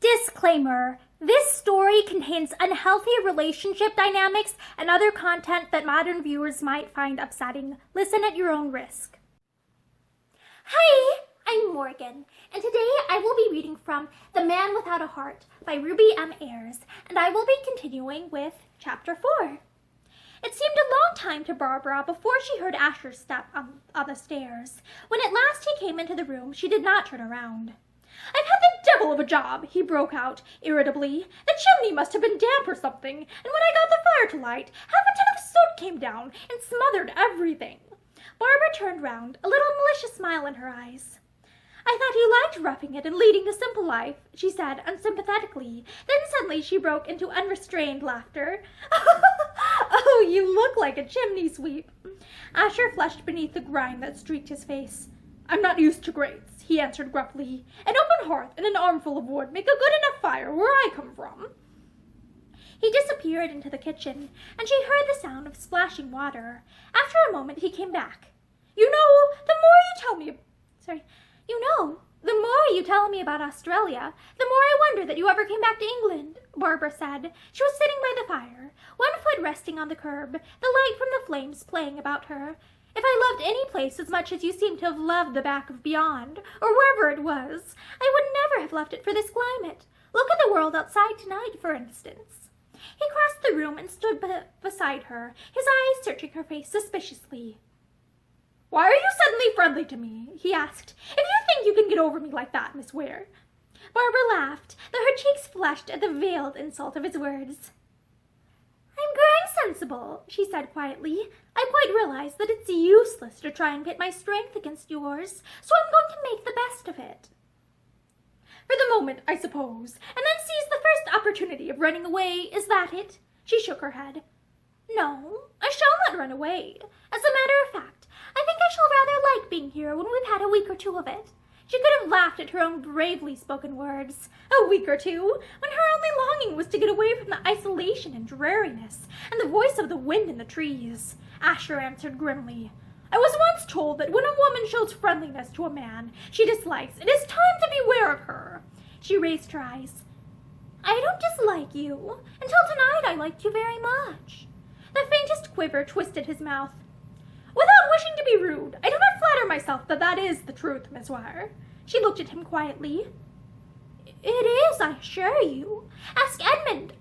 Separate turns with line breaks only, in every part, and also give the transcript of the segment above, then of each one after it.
Disclaimer: this story contains unhealthy relationship dynamics and other content that modern viewers might find upsetting. Listen at your own risk. Hi, I'm Morgan, and today I will be reading from The Man Without a Heart by Ruby M. Ayres, and I will be continuing with Chapter 4. It seemed a long time to Barbara before she heard Asher's step on the stairs. When at last he came into the room, she did not turn around. "I've had the devil of a job," he broke out irritably. "The chimney must have been damp or something, and when I got the fire to light, half a ton of soot came down and smothered everything." Barbara turned round, a little malicious smile in her eyes. "I thought you liked roughing it and leading a simple life," she said unsympathetically. Then suddenly she broke into unrestrained laughter. "Oh, you look like a chimney sweep." Asher flushed beneath the grime that streaked his face. "I'm not used to grates," he answered gruffly. "An open hearth and an armful of wood make a good enough fire where I come from." He disappeared into the kitchen, and she heard the sound of splashing water. After a moment he came back. The more you tell me about Australia, the more I wonder that you ever came back to England," Barbara said. She was sitting by the fire, one foot resting on the curb, the light from the flames playing about her. "If I loved any place as much as you seem to have loved the back of beyond, or wherever it was, I would never have left it for this climate. Look at the world outside tonight, for instance." He crossed the room and stood beside her, his eyes searching her face suspiciously. "Why are you suddenly friendly to me?" he asked. "If you think you can get over me like that, Miss Weir." Barbara laughed, though her cheeks flushed at the veiled insult of his words. "I'm growing sensible," she said quietly. "I quite realize that it's useless to try and pit my strength against yours, so I'm going to make the best of it. For the moment, I suppose, and then seize the first opportunity of running away. Is that it?" She shook her head. "No, I shall not run away. As a matter of fact, I think I shall rather like being here when we've had a week or two of it." She could have laughed at her own bravely spoken words. A week or two, when her only longing was to get away from the isolation and dreariness, and the voice of the wind in the trees. Asher answered grimly. "I was once told that when a woman shows friendliness to a man she dislikes, it is time to beware of her." She raised her eyes. "I don't dislike you. Until tonight I liked you very much." The faintest quiver twisted his mouth. "Without wishing to be rude, I do not flatter myself that that is the truth, Miss Weir." She looked at him quietly. "It is, I assure you. Ask Edmund.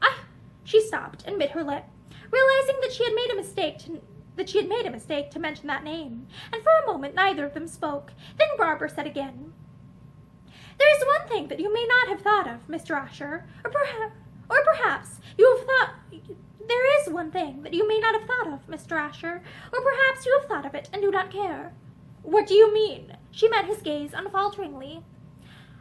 She stopped and bit her lip, realizing that she had made a mistake to mention that name, and for a moment neither of them spoke. Then Barbara said again, "There is one thing that you may not have thought of, Mr. Asher, or perhaps you have thought... There is one thing that you may not have thought of, Mr. Asher, or perhaps you have thought of it and do not care." "What do you mean?" She met his gaze unfalteringly.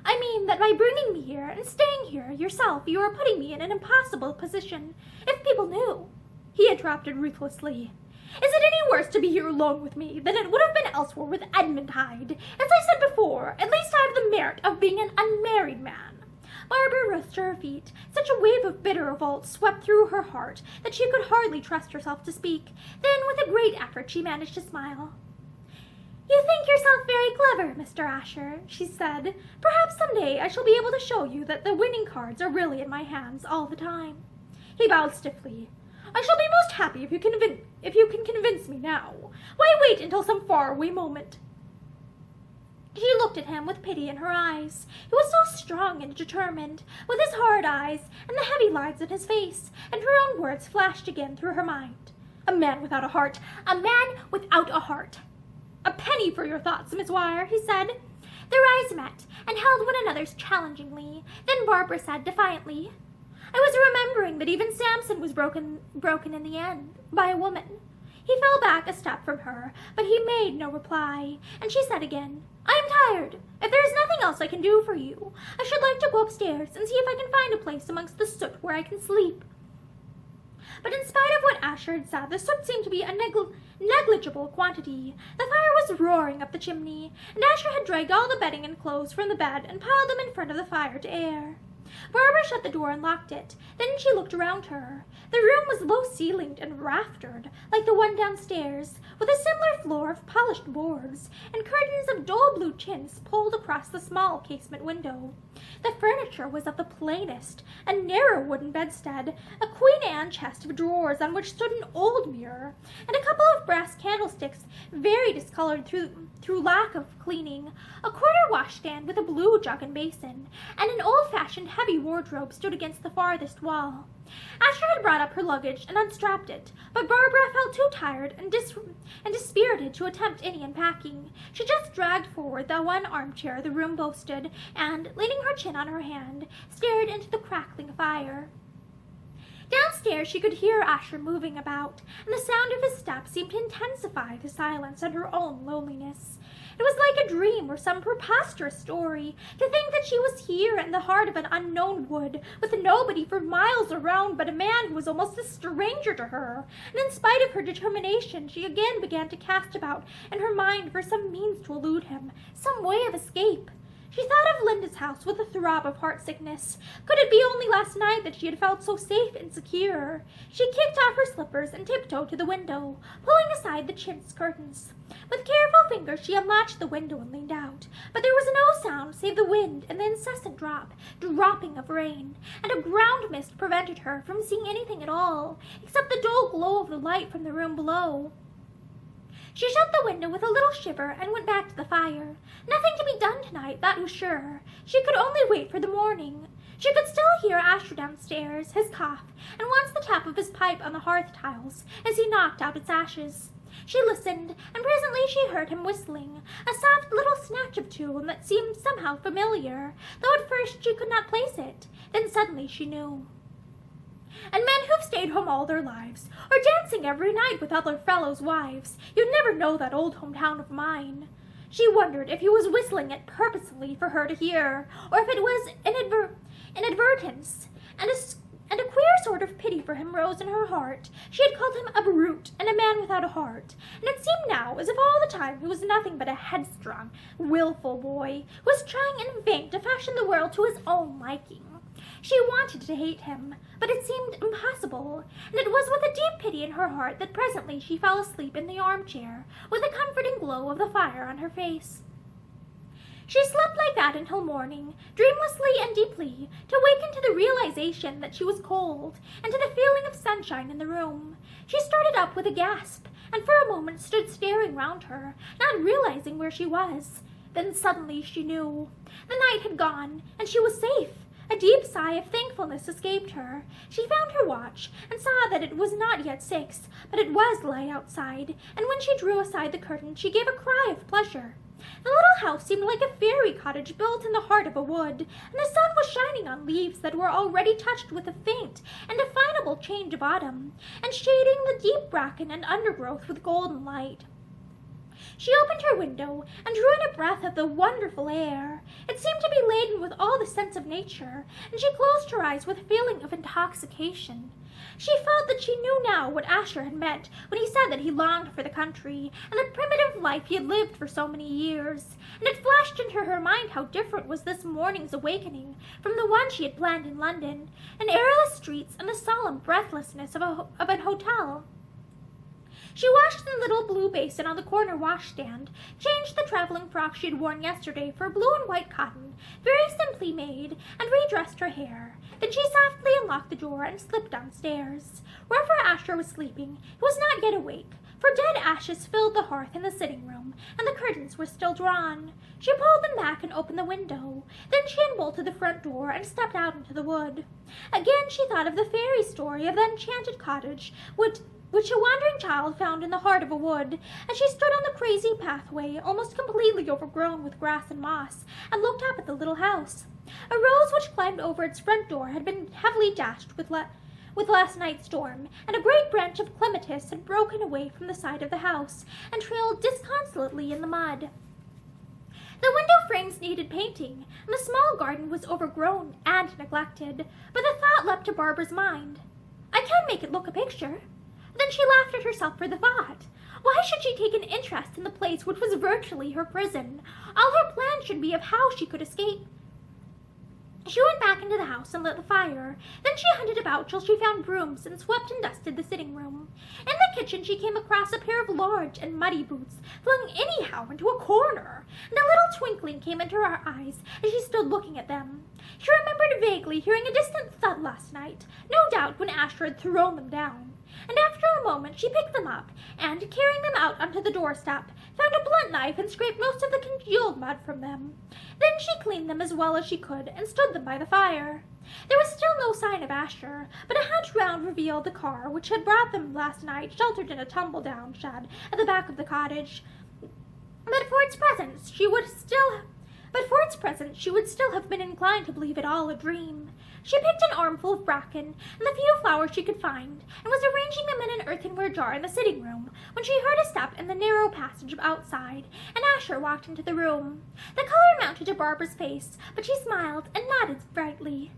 "I mean that by bringing me here and staying here yourself, you are putting me in an impossible position. If people knew—" He interrupted ruthlessly. "Is it any worse to be here alone with me than it would have been elsewhere with Edmund Hyde? As I said before, at least I have the merit of being an unmarried man." Barbara rose to her feet. Such a wave of bitter revolt swept through her heart that she could hardly trust herself to speak. Then, with a great effort, she managed to smile. "You think yourself very clever, Mr. Asher," she said. "Perhaps someday I shall be able to show you that the winning cards are really in my hands all the time." He bowed stiffly. "I shall be most happy if you can convince me now. Why wait until some faraway moment?" She looked at him with pity in her eyes. He was so strong and determined, with his hard eyes and the heavy lines in his face, and her own words flashed again through her mind. "A man without a heart! A man without a heart!" "A penny for your thoughts, Miss Weir," he said. Their eyes met and held one another's challengingly. Then Barbara said defiantly, "I was remembering that even Samson was broken in the end, by a woman." He fell back a step from her, but he made no reply, and she said again, "I am tired. If there is nothing else I can do for you, I should like to go upstairs and see if I can find a place amongst the soot where I can sleep." But in spite of what Asher had said, the soot seemed to be a negligible quantity. The fire was roaring up the chimney, and Asher had dragged all the bedding and clothes from the bed and piled them in front of the fire to air. Barbara shut the door and locked it. Then she looked around her. The room was low-ceilinged and raftered, like the one downstairs, with a similar floor of polished boards, and curtains of dull blue chintz pulled across the small casement window. The furniture was of the plainest, a narrow wooden bedstead, a Queen Anne chest of drawers on which stood an old mirror, and a couple of brass candlesticks very discolored through lack of cleaning, a corner washstand with a blue jug and basin, and an old-fashioned heavy wardrobe stood against the farthest wall. Asher had brought up her luggage and unstrapped it, but Barbara felt too tired and dispirited to attempt any unpacking. She just dragged forward the one armchair the room boasted, and, leaning her chin on her hand, stared into the crackling fire. Downstairs she could hear Asher moving about, and the sound of his steps seemed to intensify the silence and her own loneliness. It was like a dream or some preposterous story to think that she was here in the heart of an unknown wood, with nobody for miles around but a man who was almost a stranger to her, and in spite of her determination she again began to cast about in her mind for some means to elude him, some way of escape. She thought of Linda's house with a throb of heart-sickness. Could it be only last night that she had felt so safe and secure? She kicked off her slippers and tiptoed to the window, pulling aside the chintz curtains. With careful fingers she unlatched the window and leaned out, but there was no sound save the wind and the incessant dropping of rain, and a ground mist prevented her from seeing anything at all, except the dull glow of the light from the room below. She shut the window with a little shiver and went back to the fire. Nothing to be done tonight, that was sure. She could only wait for the morning. She could still hear Asher downstairs, his cough, and once the tap of his pipe on the hearth tiles as he knocked out its ashes. She listened, and presently she heard him whistling, a soft little snatch of tune that seemed somehow familiar, though at first she could not place it. Then suddenly she knew. And men who've stayed home all their lives, or dancing every night with other fellows' wives, you'd never know that old hometown of mine. She wondered if he was whistling it purposely for her to hear, or if it was inadvertence, and a queer sort of pity for him rose in her heart. She had called him a brute and a man without a heart, and it seemed now as if all the time he was nothing but a headstrong, willful boy who was trying in vain to fashion the world to his own liking. She wanted to hate him, but it seemed impossible, and it was with a deep pity in her heart that presently she fell asleep in the armchair, with the comforting glow of the fire on her face. She slept like that until morning, dreamlessly and deeply, to waken to the realization that she was cold, and to the feeling of sunshine in the room. She started up with a gasp, and for a moment stood staring round her, not realizing where she was. Then suddenly she knew. The night had gone, and she was safe. A deep sigh of thankfulness escaped her. She found her watch, and saw that it was not yet 6, but it was light outside, and when she drew aside the curtain she gave a cry of pleasure. The little house seemed like a fairy cottage built in the heart of a wood, and the sun was shining on leaves that were already touched with a faint and definable change of autumn, and shading the deep bracken and undergrowth with golden light. She opened her window and drew in a breath of the wonderful air. It seemed to be laden with all the scents of nature, and she closed her eyes with a feeling of intoxication. She felt that she knew now what Asher had meant when he said that he longed for the country and the primitive life he had lived for so many years, and it flashed into her mind how different was this morning's awakening from the one she had planned in London, and airless streets and the solemn breathlessness of an hotel. She washed the little blue basin on the corner washstand, changed the traveling frock she had worn yesterday for blue and white cotton, very simply made, and redressed her hair. Then she softly unlocked the door and slipped downstairs. Ruffer Asher was sleeping. He was not yet awake, for dead ashes filled the hearth in the sitting room, and the curtains were still drawn. She pulled them back and opened the window. Then she unbolted the front door and stepped out into the wood. Again she thought of the fairy story of the enchanted cottage, which a wandering child found in the heart of a wood, as she stood on the crazy pathway, almost completely overgrown with grass and moss, and looked up at the little house. A rose which climbed over its front door had been heavily dashed with last night's storm, and a great branch of clematis had broken away from the side of the house, and trailed disconsolately in the mud. The window frames needed painting, and the small garden was overgrown and neglected, but the thought leapt to Barbara's mind. I can make it look a picture. Then she laughed at herself for the thought. Why should she take an interest in the place which was virtually her prison? All her plans should be of how she could escape. She went back into the house and lit the fire. Then she hunted about till she found brooms and swept and dusted the sitting room. In the kitchen she came across a pair of large and muddy boots flung anyhow into a corner, and a little twinkling came into her eyes as she stood looking at them. She remembered vaguely hearing a distant thud last night, no doubt when Asher had thrown them down. And after a moment she picked them up, and, carrying them out onto the doorstep, found a blunt knife and scraped most of the congealed mud from them. Then she cleaned them as well as she could and stood them by the fire. There was still no sign of Asher, but a hatch round revealed the car which had brought them last night sheltered in a tumble-down shed at the back of the cottage. But for its presence she would still have been inclined to believe it all a dream. She picked an armful of bracken and the few flowers she could find, and was arranging them in an earthenware jar in the sitting room, when she heard a step in the narrow passage outside, and Asher walked into the room. The color mounted to Barbara's face, but she smiled and nodded brightly.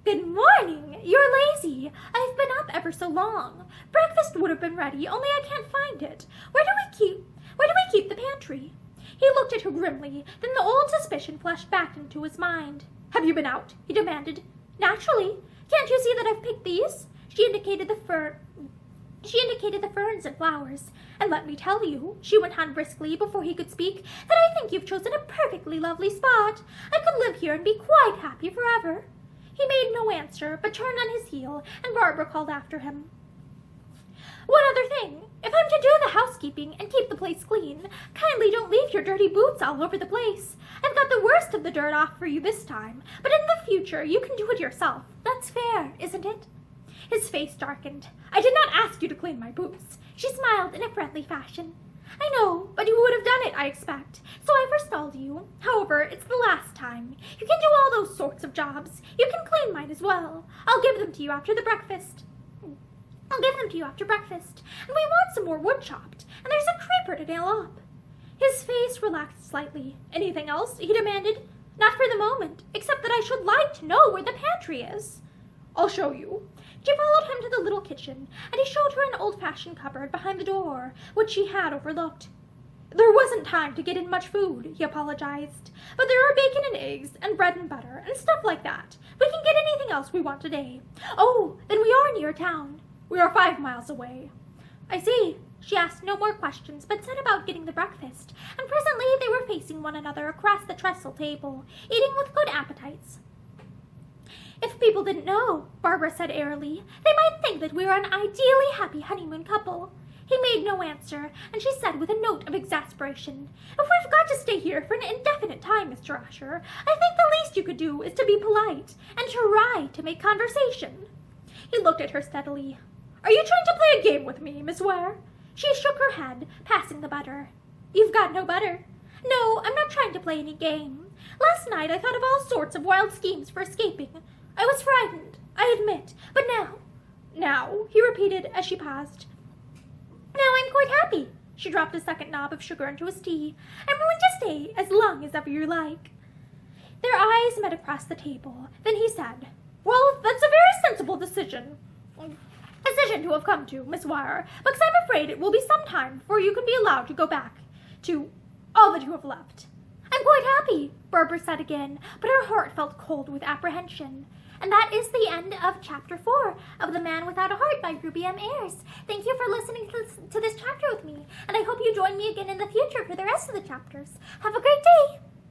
"Good morning! You're lazy. I've been up ever so long. Breakfast would have been ready, only I can't find it. Where do we keep the pantry?" He looked at her grimly, then the old suspicion flashed back into his mind. "Have you been out?" he demanded. "Naturally. Can't you see that I've picked these?" She indicated the ferns and flowers. "And let me tell you," she went on briskly before he could speak, "that I think you've chosen a perfectly lovely spot. I could live here and be quite happy forever." He made no answer, but turned on his heel, and Barbara called after him. "One other thing. If I'm to do the housekeeping and keep the place clean, kindly don't leave your dirty boots all over the place. I've got the worst of the dirt off for you this time, but in the future you can do it yourself. That's fair, isn't it?" His face darkened. "I did not ask you to clean my boots." She smiled in a friendly fashion. "I know, but you would have done it, I expect, so I forestalled you. However, it's the last time. You can do all those sorts of jobs. You can clean mine as well. I'll give them to you after breakfast. And we want some more wood chopped, and there's a creeper to nail up." His face relaxed slightly. "Anything else?" he demanded. "Not for the moment, except that I should like to know where the pantry is." "I'll show you." She followed him to the little kitchen, and he showed her an old-fashioned cupboard behind the door, which she had overlooked. "There wasn't time to get in much food," he apologized, "but there are bacon and eggs and bread and butter and stuff like that. We can get anything else we want today." "Oh, then we are near town." "We are 5 miles away." "I see." She asked no more questions, but set about getting the breakfast, and presently they were facing one another across the trestle table, eating with good appetites. "If people didn't know," Barbara said airily, "they might think that we are an ideally happy honeymoon couple." He made no answer, and she said with a note of exasperation, "If we've got to stay here for an indefinite time, Mr. Asher, I think the least you could do is to be polite and try to make conversation." He looked at her steadily. "Are you trying to play a game with me, Miss Weir?" She shook her head, passing the butter. "You've got no butter." "No, I'm not trying to play any game. Last night I thought of all sorts of wild schemes for escaping. I was frightened, I admit, but now, he repeated as she paused. "Now I'm quite happy." She dropped a second knob of sugar into his tea. "I'm willing to stay as long as ever you like." Their eyes met across the table. Then he said, "Well, that's a very sensible decision to have come to, Miss Weir, because I'm afraid it will be some time before you can be allowed to go back to all that you have left." "I'm quite happy," Barbara said again, but her heart felt cold with apprehension. And that is the end of Chapter 4 of The Man Without a Heart by Ruby M. Ayres. Thank you for listening to this chapter with me, and I hope you join me again in the future for the rest of the chapters. Have a great day!